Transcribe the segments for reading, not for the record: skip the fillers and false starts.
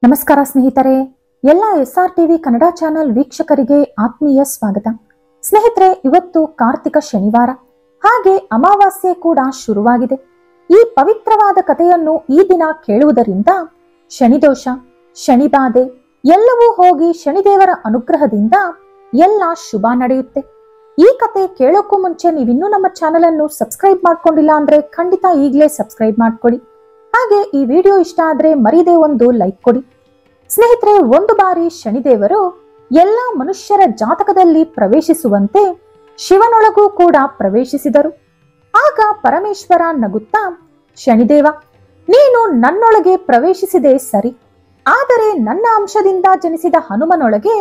ನಮಸ್ಕಾರ ಸ್ನೇಹಿತರೆ, ಎಲ್ಲ SRTV ಕನ್ನಡ ಚಾನೆಲ್ ವೀಕ್ಷಕರಿಗೆ ಆತ್ಮೀಯ ಸ್ವಾಗತ. ಸ್ನೇಹಿತರೆ, ಇವತ್ತು ಕಾರ್ತಿಕ ಶನಿವಾರ, ಹಾಗೆ ಅಮಾವಾಸ್ಯೆ ಕೂಡ ಶುರುವಾಗಿದೆ. ಈ ಪವಿತ್ರವಾದ ಕಥೆಯನ್ನು ಈ ದಿನ ಕೇಳುವುದರಿಂದ ಶನಿದೋಷ, ಶನಿಬಾಧೆ ಎಲ್ಲವೂ ಹೋಗಿ ಶನಿದೇವರ ಅನುಗ್ರಹದಿಂದ ಎಲ್ಲ ಶುಭ ನಡೆಯುತ್ತೆ. ಈ ಕಥೆ ಕೇಳೋಕ್ಕೂ ಮುಂಚೆ ನೀವಿನ್ನೂ ನಮ್ಮ ಚಾನೆಲ್ ಅನ್ನು ಸಬ್ಸ್ಕ್ರೈಬ್ ಮಾಡ್ಕೊಂಡಿಲ್ಲ ಅಂದ್ರೆ ಖಂಡಿತ ಈಗಲೇ ಸಬ್ಸ್ಕ್ರೈಬ್ ಮಾಡ್ಕೊಳ್ಳಿ. ಹಾಗೆ ಈ ವಿಡಿಯೋ ಇಷ್ಟ ಆದ್ರೆ ಮರೀದೆ ಒಂದು ಲೈಕ್ ಕೊಡಿ. ಸ್ನೇಹಿತರೆ, ಒಂದು ಬಾರಿ ಶನಿದೇವರು ಎಲ್ಲ ಮನುಷ್ಯರ ಜಾತಕದಲ್ಲಿ ಪ್ರವೇಶಿಸುವಂತೆ ಶಿವನೊಳಗೂ ಕೂಡ ಪ್ರವೇಶಿಸಿದರು. ಆಗ ಪರಮೇಶ್ವರ ನಗುತ್ತಾ, ಶನಿದೇವ, ನೀನು ನನ್ನೊಳಗೆ ಪ್ರವೇಶಿಸಿದೆ ಸರಿ, ಆದರೆ ನನ್ನ ಅಂಶದಿಂದ ಜನಿಸಿದ ಹನುಮನೊಳಗೆ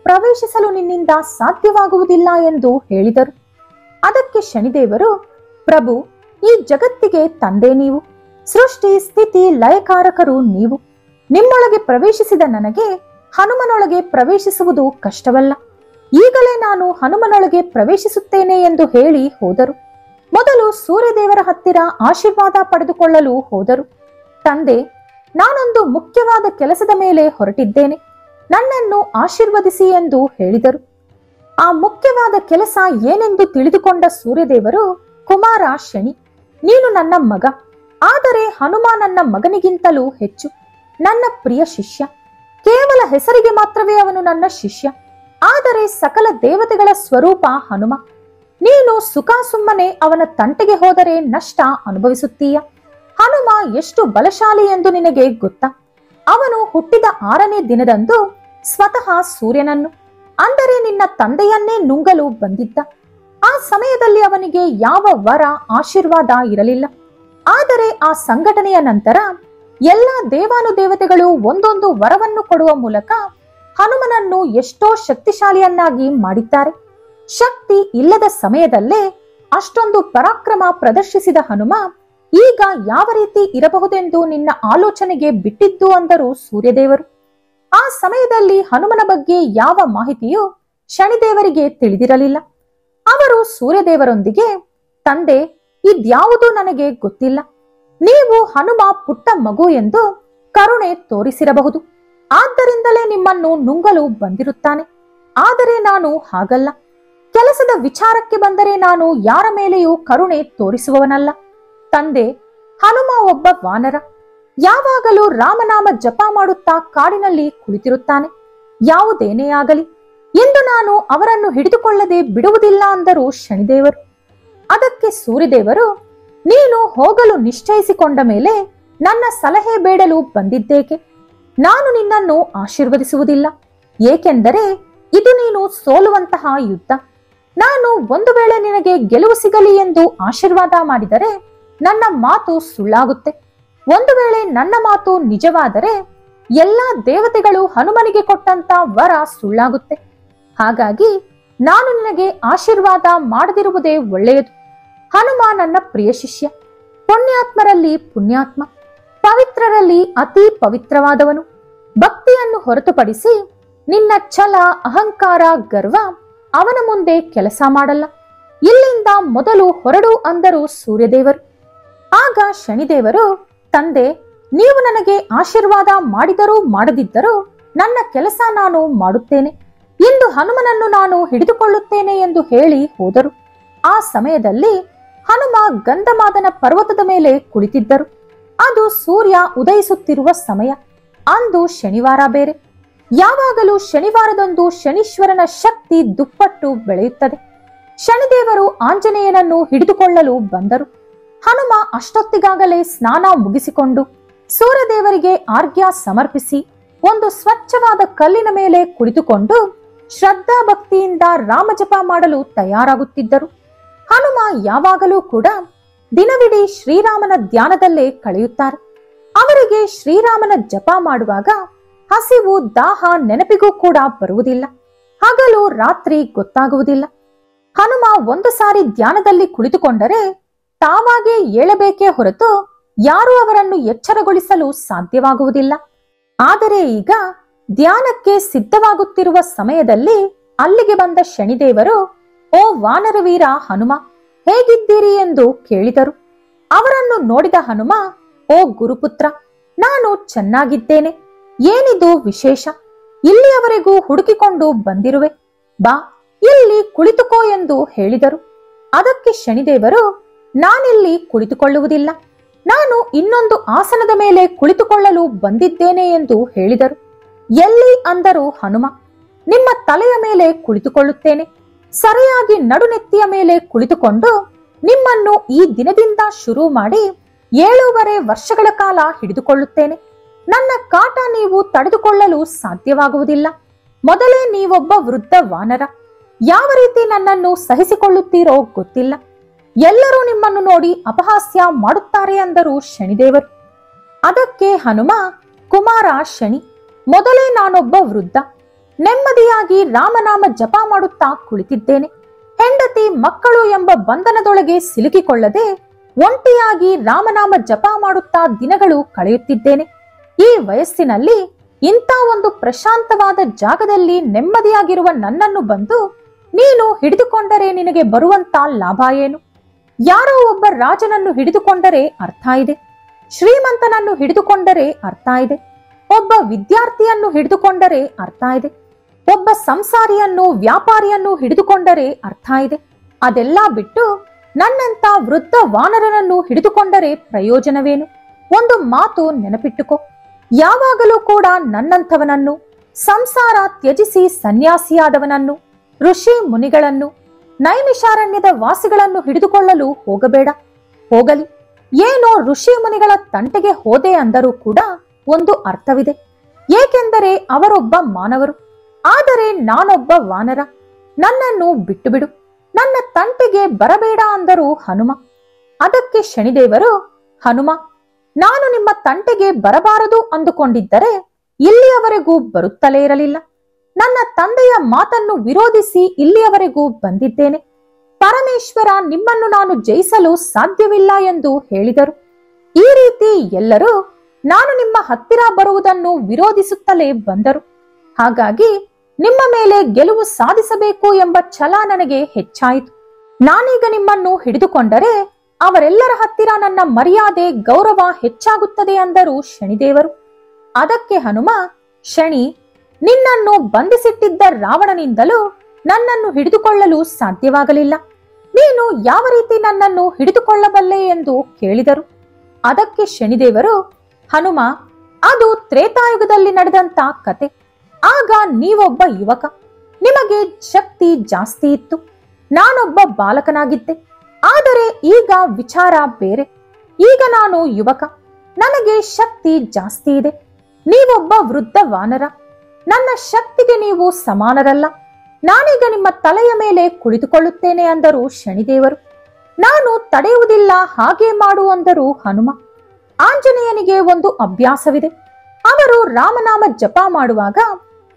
ಪ್ರವೇಶಿಸಲು ನಿನ್ನಿಂದ ಸಾಧ್ಯವಾಗುವುದಿಲ್ಲ ಎಂದು ಹೇಳಿದರು. ಅದಕ್ಕೆ ಶನಿದೇವರು, ಪ್ರಭು, ಈ ಜಗತ್ತಿಗೆ ತಂದೆ ನೀವು, ಸೃಷ್ಟಿ ಸ್ಥಿತಿ ಲಯಕಾರಕರು ನೀವು. ನಿಮ್ಮೊಳಗೆ ಪ್ರವೇಶಿಸಿದ ನನಗೆ ಹನುಮನೊಳಗೆ ಪ್ರವೇಶಿಸುವುದು ಕಷ್ಟವಲ್ಲ. ಈಗಲೇ ನಾನು ಹನುಮನೊಳಗೆ ಪ್ರವೇಶಿಸುತ್ತೇನೆ ಎಂದು ಹೇಳಿ ಹೋದರು. ಮೊದಲು ಸೂರ್ಯದೇವರ ಹತ್ತಿರ ಆಶೀರ್ವಾದ ಪಡೆದುಕೊಳ್ಳಲು ಹೋದರು. ತಂದೆ, ನಾನೊಂದು ಮುಖ್ಯವಾದ ಕೆಲಸದ ಮೇಲೆ ಹೊರಟಿದ್ದೇನೆ, ನನ್ನನ್ನು ಆಶೀರ್ವದಿಸಿ ಎಂದು ಹೇಳಿದರು. ಆ ಮುಖ್ಯವಾದ ಕೆಲಸ ಏನೆಂದು ತಿಳಿದುಕೊಂಡ ಸೂರ್ಯದೇವರು, ಕುಮಾರ ಶನಿ, ನೀನು ನನ್ನ ಮಗ, ಆದರೆ ಹನುಮ ನನ್ನ ಮಗನಿಗಿಂತಲೂ ಹೆಚ್ಚು ನನ್ನ ಪ್ರಿಯ ಶಿಷ್ಯ. ಕೇವಲ ಹೆಸರಿಗೆ ಮಾತ್ರವೇ ಅವನು ನನ್ನ ಶಿಷ್ಯ, ಆದರೆ ಸಕಲ ದೇವತೆಗಳ ಸ್ವರೂಪ ಹನುಮ. ನೀನು ಸುಖ ಸುಮ್ಮನೆ ಅವನ ತಂಟೆಗೆ ಹೋದರೆ ನಷ್ಟ ಅನುಭವಿಸುತ್ತೀಯ. ಹನುಮ ಎಷ್ಟು ಬಲಶಾಲಿ ಎಂದು ನಿನಗೆ ಗೊತ್ತಾ? ಅವನು ಹುಟ್ಟಿದ 6ನೇ ದಿನದಂದು ಸ್ವತಃ ಸೂರ್ಯನನ್ನು, ಅಂದರೆ ನಿನ್ನ ತಂದೆಯನ್ನೇ ನುಂಗಲು ಬಂದಿದ್ದ. ಆ ಸಮಯದಲ್ಲಿ ಅವನಿಗೆ ಯಾವ ವರ ಆಶೀರ್ವಾದ ಇರಲಿಲ್ಲ. ಆದರೆ ಆ ಸಂಘಟನೆಯ ನಂತರ ಎಲ್ಲ ದೇವಾನುದೇವತೆಗಳು ಒಂದೊಂದು ವರವನ್ನು ಕೊಡುವ ಮೂಲಕ ಹನುಮನನ್ನು ಎಷ್ಟೋ ಶಕ್ತಿಶಾಲಿಯನ್ನಾಗಿ ಮಾಡಿದ್ದಾರೆ. ಶಕ್ತಿ ಇಲ್ಲದ ಸಮಯದಲ್ಲೇ ಅಷ್ಟೊಂದು ಪರಾಕ್ರಮ ಪ್ರದರ್ಶಿಸಿದ ಹನುಮ ಈಗ ಯಾವ ರೀತಿ ಇರಬಹುದೆಂದು ನಿನ್ನ ಆಲೋಚನೆಗೆ ಬಿಟ್ಟಿದ್ದು ಅಂದರು ಸೂರ್ಯದೇವರು. ಆ ಸಮಯದಲ್ಲಿ ಹನುಮನ ಬಗ್ಗೆ ಯಾವ ಮಾಹಿತಿಯೂ ಶನಿದೇವರಿಗೆ ತಿಳಿದಿರಲಿಲ್ಲ. ಅವರು ಸೂರ್ಯದೇವರೊಂದಿಗೆ, ತಂದೆ, ಇದ್ಯಾವುದೂ ನನಗೆ ಗೊತ್ತಿಲ್ಲ. ನೀವು ಹನುಮ ಪುಟ್ಟ ಮಗು ಎಂದು ಕರುಣೆ ತೋರಿಸಿರಬಹುದು, ಆದ್ದರಿಂದಲೇ ನಿಮ್ಮನ್ನು ನುಂಗಲು ಬಂದಿರುತ್ತಾನೆ. ಆದರೆ ನಾನು ಹಾಗಲ್ಲ. ಕೆಲಸದ ವಿಚಾರಕ್ಕೆ ಬಂದರೆ ನಾನು ಯಾರ ಮೇಲೆಯೂ ಕರುಣೆ ತೋರಿಸುವವನಲ್ಲ. ತಂದೆ, ಹನುಮ ಒಬ್ಬ ವಾನರ, ಯಾವಾಗಲೂ ರಾಮನಾಮ ಜಪ ಮಾಡುತ್ತಾ ಕಾಡಿನಲ್ಲಿ ಕುಳಿತಿರುತ್ತಾನೆ. ಯಾವುದೇನೇ ಆಗಲಿ ಎಂದು ನಾನು ಅವರನ್ನು ಹಿಡಿದುಕೊಳ್ಳದೆ ಬಿಡುವುದಿಲ್ಲ ಅಂದರು ಶನಿದೇವರು. ಅದಕ್ಕೆ ಸೂರ್ಯದೇವರು, ನೀನು ಹೋಗಲು ನಿಶ್ಚಯಿಸಿಕೊಂಡ ಮೇಲೆ ನನ್ನ ಸಲಹೆ ಬೇಡಲು ಬಂದಿದ್ದೇಕೆ? ನಾನು ನಿನ್ನನ್ನು ಆಶೀರ್ವದಿಸುವುದಿಲ್ಲ, ಏಕೆಂದರೆ ಇದು ನೀನು ಸೋಲುವಂತಹ ಯುದ್ಧ. ನಾನು ಒಂದು ವೇಳೆ ನಿನಗೆ ಗೆಲುವು ಸಿಗಲಿ ಎಂದು ಆಶೀರ್ವಾದ ಮಾಡಿದರೆ ನನ್ನ ಮಾತು ಸುಳ್ಳಾಗುತ್ತೆ. ಒಂದು ವೇಳೆ ನನ್ನ ಮಾತು ನಿಜವಾದರೆ ಎಲ್ಲಾ ದೇವತೆಗಳು ಹನುಮನಿಗೆ ಕೊಟ್ಟಂತ ವರ ಸುಳ್ಳಾಗುತ್ತೆ. ಹಾಗಾಗಿ ನಾನು ನಿನಗೆ ಆಶೀರ್ವಾದ ಮಾಡದಿರುವುದೇ ಒಳ್ಳೆಯದು. ಹನುಮ ನನ್ನ ಪ್ರಿಯ ಶಿಷ್ಯ, ಪುಣ್ಯಾತ್ಮರಲ್ಲಿ ಪುಣ್ಯಾತ್ಮ, ಪವಿತ್ರರಲ್ಲಿ ಅತಿ ಪವಿತ್ರವಾದವನು. ಭಕ್ತಿಯನ್ನು ಹೊರತುಪಡಿಸಿ ನಿನ್ನ ಛಲ, ಅಹಂಕಾರ, ಗರ್ವ ಅವನ ಮುಂದೆ ಕೆಲಸ ಮಾಡಲ್ಲ. ಇಲ್ಲಿಂದ ಮೊದಲು ಹೊರಡು ಅಂದರು ಸೂರ್ಯದೇವರು. ಆಗ ಶನಿದೇವರು, ತಂದೆ, ನೀವು ನನಗೆ ಆಶೀರ್ವಾದ ಮಾಡಿದರೂ ಮಾಡದಿದ್ದರೂ ನನ್ನ ಕೆಲಸ ನಾನು ಮಾಡುತ್ತೇನೆ. ಇಂದು ಹನುಮನನ್ನು ನಾನು ಹಿಡಿದುಕೊಳ್ಳುತ್ತೇನೆ ಎಂದು ಹೇಳಿ ಹೋದರು. ಆ ಸಮಯದಲ್ಲಿ ಹನುಮ ಗಂಧಮಾದನ ಪರ್ವತದ ಮೇಲೆ ಕುಳಿತಿದ್ದರು. ಅದು ಸೂರ್ಯ ಉದಯಿಸುತ್ತಿರುವ ಸಮಯ. ಅಂದು ಶನಿವಾರ ಬೇರೆ. ಯಾವಾಗಲೂ ಶನಿವಾರದಂದು ಶನೀಶ್ವರನ ಶಕ್ತಿ ದುಪ್ಪಟ್ಟು ಬೆಳೆಯುತ್ತದೆ. ಶನಿದೇವರು ಆಂಜನೇಯನನ್ನು ಹಿಡಿದುಕೊಳ್ಳಲು ಬಂದರು. ಹನುಮ ಅಷ್ಟೊತ್ತಿಗಾಗಲೇ ಸ್ನಾನ ಮುಗಿಸಿಕೊಂಡು ಸೂರ್ಯದೇವರಿಗೆ ಆರ್ಘ್ಯ ಸಮರ್ಪಿಸಿ ಒಂದು ಸ್ವಚ್ಛವಾದ ಕಲ್ಲಿನ ಮೇಲೆ ಕುಳಿತುಕೊಂಡು ಶ್ರದ್ಧಾ ಭಕ್ತಿಯಿಂದ ರಾಮಜಪ ಮಾಡಲು ತಯಾರಾಗುತ್ತಿದ್ದರು. ಹನುಮ ಯಾವಾಗಲೂ ಕೂಡ ದಿನವಿಡೀ ಶ್ರೀರಾಮನ ಧ್ಯಾನದಲ್ಲೇ ಕಳೆಯುತ್ತಾರೆ. ಅವರಿಗೆ ಶ್ರೀರಾಮನ ಜಪ ಮಾಡುವಾಗ ಹಸಿವು, ದಾಹ ನೆನಪಿಗೂ ಕೂಡ ಬರುವುದಿಲ್ಲ. ಹಗಲು ರಾತ್ರಿ ಗೊತ್ತಾಗುವುದಿಲ್ಲ. ಹನುಮ ಒಂದು ಸಾರಿ ಧ್ಯಾನದಲ್ಲಿ ಕುಳಿತುಕೊಂಡರೆ ತಾವಾಗೇ ಏಳಬೇಕೇ ಹೊರತು ಯಾರೂ ಅವರನ್ನು ಎಚ್ಚರಗೊಳಿಸಲು ಸಾಧ್ಯವಾಗುವುದಿಲ್ಲ. ಆದರೆ ಈಗ ಧ್ಯಾನಕ್ಕೆ ಸಿದ್ಧವಾಗುತ್ತಿರುವ ಸಮಯದಲ್ಲಿ ಅಲ್ಲಿಗೆ ಬಂದ ಶನಿದೇವರು, ಓ ವಾನರವೀರ ಹನುಮ, ಹೇಗಿದ್ದೀರಿ ಎಂದು ಕೇಳಿದರು. ಅವರನ್ನು ನೋಡಿದ ಹನುಮ, ಓ ಗುರುಪುತ್ರ, ನಾನು ಚೆನ್ನಾಗಿದ್ದೇನೆ. ಏನಿದು ವಿಶೇಷ? ಇಲ್ಲಿಯವರೆಗೂ ಹುಡುಕಿಕೊಂಡು ಬಂದಿರುವೆ, ಬಾ ಇಲ್ಲಿ ಕುಳಿತುಕೋ ಎಂದು ಹೇಳಿದರು. ಅದಕ್ಕೆ ಶನಿದೇವರು, ನಾನಿಲ್ಲಿ ಕುಳಿತುಕೊಳ್ಳುವುದಿಲ್ಲ, ನಾನು ಇನ್ನೊಂದು ಆಸನದ ಮೇಲೆ ಕುಳಿತುಕೊಳ್ಳಲು ಬಂದಿದ್ದೇನೆ ಎಂದು ಹೇಳಿದರು. ಎಲ್ಲಿ ಅಂದರು ಹನುಮ. ನಿಮ್ಮ ತಲೆಯ ಮೇಲೆ ಕುಳಿತುಕೊಳ್ಳುತ್ತೇನೆ. ಸರಿಯಾಗಿ ನಡುನೆತ್ತಿಯ ಮೇಲೆ ಕುಳಿತುಕೊಂಡು ನಿಮ್ಮನ್ನು ಈ ದಿನದಿಂದ ಶುರು ಮಾಡಿ 7.5 ವರ್ಷಗಳ ಕಾಲ ಹಿಡಿದುಕೊಳ್ಳುತ್ತೇನೆ. ನನ್ನ ಕಾಟ ನೀವು ತಡೆದುಕೊಳ್ಳಲು ಸಾಧ್ಯವಾಗುವುದಿಲ್ಲ. ಮೊದಲೇ ನೀವೊಬ್ಬ ವೃದ್ಧ ವಾನರ. ಯಾವ ರೀತಿ ನನ್ನನ್ನು ಸಹಿಸಿಕೊಳ್ಳುತ್ತೀರೋ ಗೊತ್ತಿಲ್ಲ. ಎಲ್ಲರೂ ನಿಮ್ಮನ್ನು ನೋಡಿ ಅಪಹಾಸ್ಯ ಮಾಡುತ್ತಾರೆ ಅಂದರು ಶನಿದೇವರು. ಅದಕ್ಕೆ ಹನುಮ, ಕುಮಾರ ಶನಿ, ಮೊದಲೇ ನಾನೊಬ್ಬ ವೃದ್ಧ. ನೆಮ್ಮದಿಯಾಗಿ ರಾಮನಾಮ ಜಪ ಮಾಡುತ್ತಾ ಕುಳಿತಿದ್ದೇನೆ. ಹೆಂಡತಿ ಮಕ್ಕಳು ಎಂಬ ಬಂಧನದೊಳಗೆ ಸಿಲುಕಿಕೊಳ್ಳದೆ ಒಂಟಿಯಾಗಿ ರಾಮನಾಮ ಜಪ ಮಾಡುತ್ತಾ ದಿನಗಳು ಕಳೆಯುತ್ತಿದ್ದೇನೆ. ಈ ವಯಸ್ಸಿನಲ್ಲಿ ಇಂಥ ಒಂದು ಪ್ರಶಾಂತವಾದ ಜಾಗದಲ್ಲಿ ನೆಮ್ಮದಿಯಾಗಿರುವ ನನ್ನನ್ನು ಬಂದು ನೀನು ಹಿಡಿದುಕೊಂಡರೆ ನಿನಗೆ ಬರುವಂತ ಲಾಭ ಏನು? ಯಾರೋ ಒಬ್ಬ ರಾಜನನ್ನು ಹಿಡಿದುಕೊಂಡರೆ ಅರ್ಥ ಇದೆ, ಶ್ರೀಮಂತನನ್ನು ಹಿಡಿದುಕೊಂಡರೆ ಅರ್ಥ ಇದೆ, ಒಬ್ಬ ವಿದ್ಯಾರ್ಥಿಯನ್ನು ಹಿಡಿದುಕೊಂಡರೆ ಅರ್ಥ ಇದೆ, ಒಬ್ಬ ಸಂಸಾರಿಯನ್ನು ವ್ಯಾಪಾರಿಯನ್ನು ಹಿಡಿದುಕೊಂಡರೆ ಅರ್ಥ ಇದೆ. ಅದೆಲ್ಲ ಬಿಟ್ಟು ನನ್ನಂತ ವೃದ್ಧ ವಾನರನನ್ನು ಹಿಡಿದುಕೊಂಡರೆ ಪ್ರಯೋಜನವೇನು? ಒಂದು ಮಾತು ನೆನಪಿಟ್ಟುಕೋ, ಯಾವಾಗಲೂ ಕೂಡ ನನ್ನಂಥವನನ್ನು, ಸಂಸಾರ ತ್ಯಜಿಸಿ ಸನ್ಯಾಸಿಯಾದವನನ್ನು, ಋಷಿ ಮುನಿಗಳನ್ನು, ನೈಮಿಷಾರಣ್ಯದ ವಾಸಿಗಳನ್ನು ಹಿಡಿದುಕೊಳ್ಳಲು ಹೋಗಬೇಡ. ಹೋಗಲಿ, ಏನೋ ಋಷಿ ಮುನಿಗಳ ತಂಟೆಗೆ ಹೋದೆ ಅಂದರೂ ಕೂಡ ಒಂದು ಅರ್ಥವಿದೆ. ಏಕೆಂದರೆ ಅವರೊಬ್ಬ ಮಾನವರು, ಆದರೆ ನಾನೊಬ್ಬ ವಾನರ. ನನ್ನನ್ನು ಬಿಟ್ಟು ಬಿಡು, ನನ್ನ ತಂಟೆಗೆ ಬರಬೇಡ ಅಂದರು ಹನುಮ. ಅದಕ್ಕೆ ಶನಿದೇವರು, ಹನುಮ, ನಾನು ನಿಮ್ಮ ತಂಟೆಗೆ ಬರಬಾರದು ಅಂದುಕೊಂಡಿದ್ದರೆ ಇಲ್ಲಿಯವರೆಗೂ ಬರುತ್ತಲೇ ಇರಲಿಲ್ಲ. ನನ್ನ ತಂದೆಯ ಮಾತನ್ನು ವಿರೋಧಿಸಿ ಇಲ್ಲಿಯವರೆಗೂ ಬಂದಿದ್ದೇನೆ. ಪರಮೇಶ್ವರ ನಿಮ್ಮನ್ನು ನಾನು ಜಯಿಸಲು ಸಾಧ್ಯವಿಲ್ಲ ಎಂದು ಹೇಳಿದರು. ಈ ರೀತಿ ಎಲ್ಲರೂ ನಾನು ನಿಮ್ಮ ಹತ್ತಿರ ಬರುವುದನ್ನು ವಿರೋಧಿಸುತ್ತಲೇ ಬಂದರು. ಹಾಗಾಗಿ ನಿಮ್ಮ ಮೇಲೆ ಗೆಲುವು ಸಾಧಿಸಬೇಕು ಎಂಬ ಛಲ ನನಗೆ ಹೆಚ್ಚಾಯಿತು. ನಾನೀಗ ನಿಮ್ಮನ್ನು ಹಿಡಿದುಕೊಂಡರೆ ಅವರೆಲ್ಲರ ಹತ್ತಿರ ನನ್ನ ಮರ್ಯಾದೆ ಗೌರವ ಹೆಚ್ಚಾಗುತ್ತದೆ ಅಂದರು ಶನಿದೇವರು. ಅದಕ್ಕೆ ಹನುಮ, ಶನಿ, ನಿನ್ನನ್ನು ಬಂಧಿಸಿಟ್ಟಿದ್ದ ರಾವಣನಿಂದಲೂ ನನ್ನನ್ನು ಹಿಡಿದುಕೊಳ್ಳಲು ಸಾಧ್ಯವಾಗಲಿಲ್ಲ. ನೀನು ಯಾವ ರೀತಿ ನನ್ನನ್ನು ಹಿಡಿದುಕೊಳ್ಳಬಲ್ಲೆ ಎಂದು ಕೇಳಿದರು. ಅದಕ್ಕೆ ಶನಿದೇವರು, ಹನುಮ, ಅದು ತ್ರೇತಾಯುಗದಲ್ಲಿ ನಡೆದಂತ ಕತೆ. ಆಗ ನೀವೊಬ್ಬ ಯುವಕ, ನಿಮಗೆ ಶಕ್ತಿ ಜಾಸ್ತಿ ಇತ್ತು. ನಾನೊಬ್ಬ ಬಾಲಕನಾಗಿದ್ದೆ. ಆದರೆ ಈಗ ವಿಚಾರ ಬೇರೆ. ಈಗ ನಾನು ಯುವಕ, ನನಗೆ ಶಕ್ತಿ ಜಾಸ್ತಿ ಇದೆ. ನೀವೊಬ್ಬ ವೃದ್ಧ ವಾನರ. ನನ್ನ ಶಕ್ತಿಗೆ ನೀವು ಸಮಾನರಲ್ಲ. ನಾನೀಗ ನಿಮ್ಮ ತಲೆಯ ಮೇಲೆ ಕುಳಿತುಕೊಳ್ಳುತ್ತೇನೆ ಅಂದರು ಶನಿದೇವರು. ನಾನು ತಡೆಯುವುದಿಲ್ಲ, ಹಾಗೆ ಮಾಡು ಅಂದರು ಹನುಮ. ಆಂಜನೇಯನಿಗೆ ಒಂದು ಅಭ್ಯಾಸವಿದೆ. ಅವರು ರಾಮನಾಮ ಜಪ ಮಾಡುವಾಗ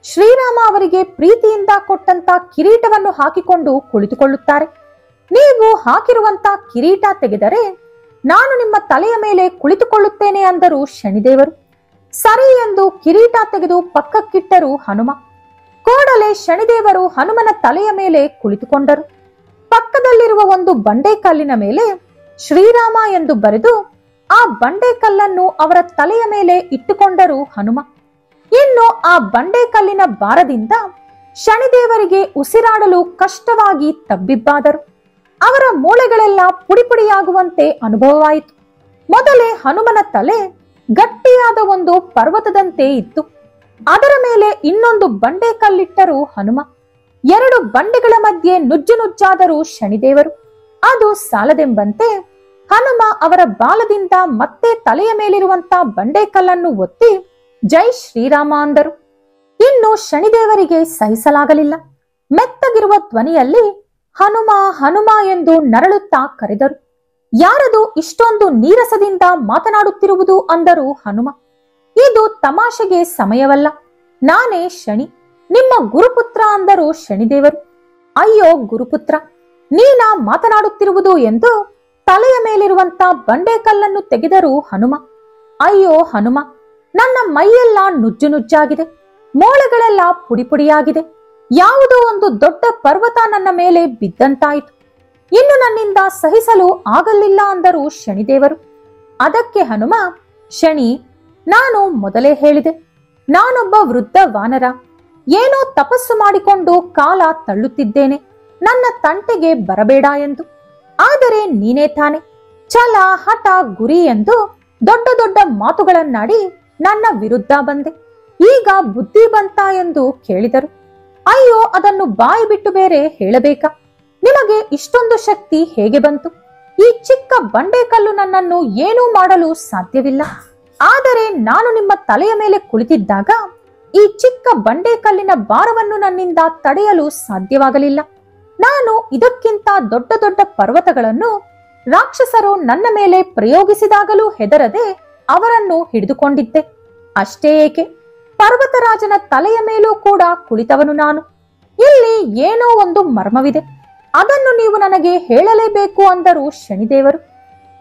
ಶ್ರೀರಾಮ ಅವರಿಗೆ ಪ್ರೀತಿಯಿಂದ ಕೊಟ್ಟಂತ ಕಿರೀಟವನ್ನು ಹಾಕಿಕೊಂಡು ಕುಳಿತುಕೊಳ್ಳುತ್ತಾರೆ. ನೀವು ಹಾಕಿರುವಂತ ಕಿರೀಟ ತೆಗೆದರೆ ನಾನು ನಿಮ್ಮ ತಲೆಯ ಮೇಲೆ ಕುಳಿತುಕೊಳ್ಳುತ್ತೇನೆ ಅಂದರು ಶನಿದೇವರು. ಸರಿ ಎಂದು ಕಿರೀಟ ತೆಗೆದು ಪಕ್ಕಕ್ಕಿಟ್ಟರು ಹನುಮ. ಕೂಡಲೇ ಶನಿದೇವರು ಹನುಮನ ತಲೆಯ ಮೇಲೆ ಕುಳಿತುಕೊಂಡರು. ಪಕ್ಕದಲ್ಲಿರುವ ಒಂದು ಬಂಡೆಕಲ್ಲಿನ ಮೇಲೆ ಶ್ರೀರಾಮ ಎಂದು ಬರೆದು ಆ ಬಂಡೆಕಲ್ಲನ್ನು ಅವರ ತಲೆಯ ಮೇಲೆ ಇಟ್ಟುಕೊಂಡರು ಹನುಮ. ಇನ್ನು ಆ ಬಂಡೆಕಲ್ಲಿನ ಭಾರದಿಂದ ಶನಿದೇವರಿಗೆ ಉಸಿರಾಡಲು ಕಷ್ಟವಾಗಿ ತಬ್ಬಿಬ್ಬಾದರು. ಅವರ ಮೂಳೆಗಳೆಲ್ಲ ಪುಡಿಪುಡಿಯಾಗುವಂತೆ ಅನುಭವವಾಯಿತು. ಮೊದಲೇ ಹನುಮನ ತಲೆ ಗಟ್ಟಿಯಾದ ಒಂದು ಪರ್ವತದಂತೆ ಇತ್ತು. ಅದರ ಮೇಲೆ ಇನ್ನೊಂದು ಬಂಡೆ ಕಲ್ಲಿಟ್ಟರು ಹನುಮ. 2 ಬಂಡೆಗಳ ಮಧ್ಯೆ ನುಜ್ಜು ನುಜ್ಜಾದರು ಶನಿದೇವರು. ಅದು ಸಾಲದೆಂಬಂತೆ ಹನುಮ ಅವರ ಬಾಲದಿಂದ ಮತ್ತೆ ತಲೆಯ ಮೇಲಿರುವಂತ ಬಂಡೆಕಲ್ಲನ್ನು ಒತ್ತಿ ಜೈ ಶ್ರೀರಾಮ ಅಂದರು. ಇನ್ನು ಶನಿದೇವರಿಗೆ ಸಹಿಸಲಾಗಲಿಲ್ಲ. ಮೆತ್ತಗಿರುವ ಧ್ವನಿಯಲ್ಲಿ ಹನುಮ ಹನುಮ ಎಂದು ನರಳುತ್ತಾ ಕರೆದರು. ಯಾರದು ಇಷ್ಟೊಂದು ನೀರಸದಿಂದ ಮಾತನಾಡುತ್ತಿರುವುದು ಅಂದರು ಹನುಮ. ಇದು ತಮಾಷೆಗೆ ಸಮಯವಲ್ಲ, ನಾನೇ ಶನಿ, ನಿಮ್ಮ ಗುರುಪುತ್ರ ಅಂದರು ಶನಿದೇವರು. ಅಯ್ಯೋ ಗುರುಪುತ್ರ, ನೀನಾ ಮಾತನಾಡುತ್ತಿರುವುದು ಎಂದು ತಲೆಯ ಮೇಲಿರುವಂತ ಬಂಡೆಕಲ್ಲನ್ನು ತೆಗೆದರು ಹನುಮ. ಅಯ್ಯೋ ಹನುಮ, ನನ್ನ ಮೈಯೆಲ್ಲ ನುಜ್ಜು ನುಜ್ಜಾಗಿದೆ, ಮೂಳೆಗಳೆಲ್ಲ ಪುಡಿಪುಡಿಯಾಗಿದೆ. ಯಾವುದೋ ಒಂದು ದೊಡ್ಡ ಪರ್ವತ ನನ್ನ ಮೇಲೆ ಬಿದ್ದಂತಾಯಿತು. ಇನ್ನು ನನ್ನಿಂದ ಸಹಿಸಲು ಆಗಲಿಲ್ಲ ಅಂದರು ಶನಿದೇವರು. ಅದಕ್ಕೆ ಹನುಮ, ಶನಿ, ನಾನು ಮೊದಲೇ ಹೇಳಿದೆ, ನಾನೊಬ್ಬ ವೃದ್ಧ ವಾನರ. ಏನೋ ತಪಸ್ಸು ಮಾಡಿಕೊಂಡು ಕಾಲ ತಳ್ಳುತ್ತಿದ್ದೇನೆ, ನನ್ನ ತಂಟೆಗೆ ಬರಬೇಡ ಎಂದು. ಆದರೆ ನೀನೇ ತಾನೆ ಛಲ, ಹಠ, ಗುರಿ ಎಂದು ದೊಡ್ಡ ದೊಡ್ಡ ಮಾತುಗಳನ್ನಾಡಿ ನನ್ನ ವಿರುದ್ಧ ಬಂದೆ. ಈಗ ಬುದ್ಧಿ ಬಂತ ಎಂದು ಕೇಳಿದರು. ಅಯ್ಯೋ, ಅದನ್ನು ಬಾಯಿ ಬಿಟ್ಟು ಬೇರೆ ಹೇಳಬೇಕಾ? ನಿಮಗೆ ಇಷ್ಟೊಂದು ಶಕ್ತಿ ಹೇಗೆ ಬಂತು? ಈ ಚಿಕ್ಕ ಬಂಡೆಕಲ್ಲು ನನ್ನನ್ನು ಏನೂ ಮಾಡಲು ಸಾಧ್ಯವಿಲ್ಲ. ಆದರೆ ನಾನು ನಿಮ್ಮ ತಲೆಯ ಮೇಲೆ ಕುಳಿತಿದ್ದಾಗ ಈ ಚಿಕ್ಕ ಬಂಡೆಕಲ್ಲಿನ ಭಾರವನ್ನು ನನ್ನಿಂದ ತಡೆಯಲು ಸಾಧ್ಯವಾಗಲಿಲ್ಲ. ನಾನು ಇದಕ್ಕಿಂತ ದೊಡ್ಡ ದೊಡ್ಡ ಪರ್ವತಗಳನ್ನು ರಾಕ್ಷಸರು ನನ್ನ ಮೇಲೆ ಪ್ರಯೋಗಿಸಿದಾಗಲೂ ಹೆದರದೆ ಅವರನ್ನು ಹಿಡಿದುಕೊಂಡಿದ್ದೆ. ಅಷ್ಟೇ ಏಕೆ, ಪರ್ವತರಾಜನ ತಲೆಯ ಮೇಲೂ ಕೂಡ ಕುಳಿತವನು ನಾನು. ಇಲ್ಲಿ ಏನೋ ಒಂದು ಮರ್ಮವಿದೆ, ಅದನ್ನು ನೀವು ನನಗೆ ಹೇಳಲೇಬೇಕು ಅಂದರು ಶನಿದೇವರು.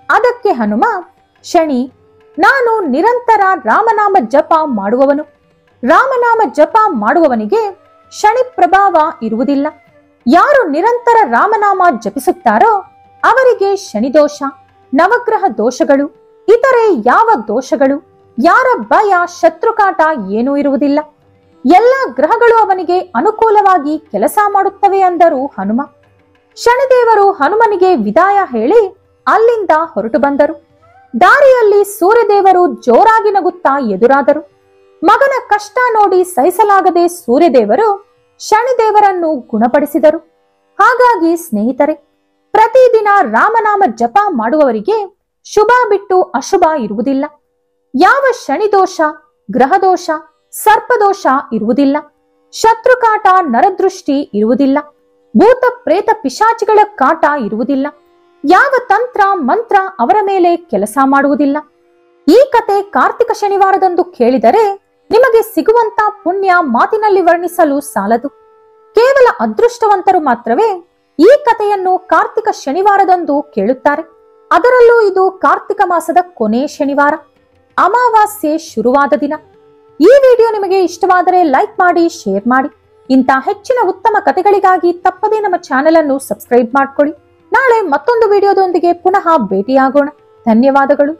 ಅದಕ್ಕೆ ಹನುಮ, ಶನಿ, ನಾನು ನಿರಂತರ ರಾಮನಾಮ ಜಪ ಮಾಡುವವನು. ರಾಮನಾಮ ಜಪ ಮಾಡುವವನಿಗೆ ಶನಿ ಪ್ರಭಾವ ಇರುವುದಿಲ್ಲ. ಯಾರು ನಿರಂತರ ರಾಮನಾಮ ಜಪಿಸುತ್ತಾರೋ ಅವರಿಗೆ ಶನಿದೋಷ, ನವಗ್ರಹ ದೋಷಗಳು, ಇತರೆ ಯಾವ ದೋಷಗಳು, ಯಾರ ಭಯ, ಶತ್ರುಕಾಟ ಏನೂ ಇರುವುದಿಲ್ಲ. ಎಲ್ಲ ಗ್ರಹಗಳು ಅವನಿಗೆ ಅನುಕೂಲವಾಗಿ ಕೆಲಸ ಮಾಡುತ್ತವೆ ಅಂದರು ಹನುಮ. ಶನಿದೇವರು ಹನುಮನಿಗೆ ವಿದಾಯ ಹೇಳಿ ಅಲ್ಲಿಂದ ಹೊರಟು ಬಂದರು. ದಾರಿಯಲ್ಲಿ ಸೂರ್ಯದೇವರು ಜೋರಾಗಿ ನಗುತ್ತಾ ಎದುರಾದರು. ಮಗನ ಕಷ್ಟ ನೋಡಿ ಸಹಿಸಲಾಗದೆ ಸೂರ್ಯದೇವರು ಶನಿದೇವರನ್ನು ಗುಣಪಡಿಸಿದರು. ಹಾಗಾಗಿ ಸ್ನೇಹಿತರೆ, ಪ್ರತಿದಿನ ರಾಮನಾಮ ಜಪ ಮಾಡುವವರಿಗೆ ಶುಭ ಬಿಟ್ಟು ಅಶುಭ ಇರುವುದಿಲ್ಲ. ಯಾವ ಶನಿದೋಷ, ಗ್ರಹದೋಷ, ಸರ್ಪದೋಷ ಇರುವುದಿಲ್ಲ. ಶತ್ರುಕಾಟ, ನರದೃಷ್ಟಿ ಇರುವುದಿಲ್ಲ. ಭೂತ ಪ್ರೇತ ಪಿಶಾಚಿಗಳ ಕಾಟ ಇರುವುದಿಲ್ಲ. ಯಾವ ತಂತ್ರ ಮಂತ್ರ ಅವರ ಮೇಲೆ ಕೆಲಸ ಮಾಡುವುದಿಲ್ಲ. ಈ ಕತೆ ಕಾರ್ತಿಕ ಶನಿವಾರದಂದು ಕೇಳಿದರೆ ನಿಮಗೆ ಸಿಗುವಂತ ಪುಣ್ಯ ಮಾತಿನಲ್ಲಿ ವರ್ಣಿಸಲು ಸಾಲದು. ಕೇವಲ ಅದೃಷ್ಟವಂತರು ಮಾತ್ರವೇ ಈ ಕಥೆಯನ್ನು ಕಾರ್ತಿಕ ಶನಿವಾರದಂದು ಕೇಳುತ್ತಾರೆ. ಅದರಲ್ಲೂ ಇದು ಕಾರ್ತಿಕ ಮಾಸದ ಕೊನೆ ಶನಿವಾರ, ಅಮಾವಾಸ್ಯೆ ಶುರುವಾದ ದಿನ. ಈ ವಿಡಿಯೋ ನಿಮಗೆ ಇಷ್ಟವಾದರೆ ಲೈಕ್ ಮಾಡಿ, ಶೇರ್ ಮಾಡಿ. ಇಂಥ ಹೆಚ್ಚಿನ ಉತ್ತಮ ಕಥೆಗಳಿಗಾಗಿ ತಪ್ಪದೇ ನಮ್ಮ ಚಾನೆಲ್ ಅನ್ನು ಸಬ್ಸ್ಕ್ರೈಬ್ ಮಾಡ್ಕೊಳ್ಳಿ. ನಾಳೆ ಮತ್ತೊಂದು ವಿಡಿಯೋದೊಂದಿಗೆ ಪುನಃ ಭೇಟಿಯಾಗೋಣ. ಧನ್ಯವಾದಗಳು.